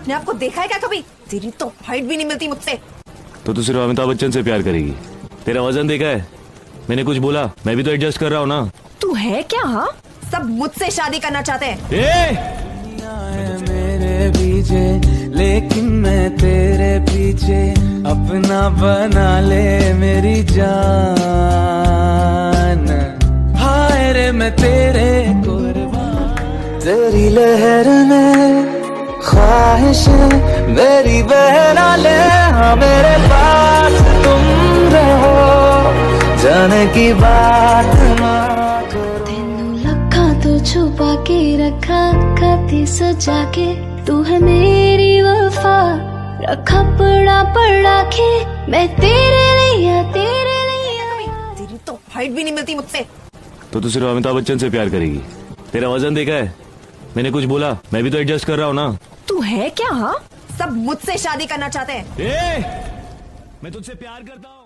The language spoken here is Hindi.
अपने आप को देखा है क्या कभी? तेरी तो हाइट भी नहीं मिलती मुझसे। तो सिर्फ अमिताभ बच्चन से प्यार करेगी? तेरा वजन देखा है? मैंने कुछ बोला? मैं भी तो एडजस्ट कर रहा हूँ ना। तू है क्या? हाँ, सब मुझसे शादी करना चाहते हैं। मेरे पीछे लेकिन मैं तेरे पीछे, अपना बना ले मेरी जान। हाय रे मैं तेरे कुर्बान। तेरी लहर में ख्वाहिश मेरी बहना ले, हाँ मेरे पास तुम रहो, जाने की बात ना करो। तेनू लखा तो छुपा के रखा, कति सजा के तू है मेरी वफा, रखा पड़ा के मैं तेरे लिए तेरी तो हाइट भी नहीं मिलती मुझसे। तो सिर्फ अमिताभ बच्चन से प्यार करेगी? तेरा वजन देखा है? मैंने कुछ बोला? मैं भी तो एडजस्ट कर रहा हूँ ना। तू है क्या? हाँ, सब मुझसे शादी करना चाहते हैं। मैं तुझसे प्यार करता हूँ।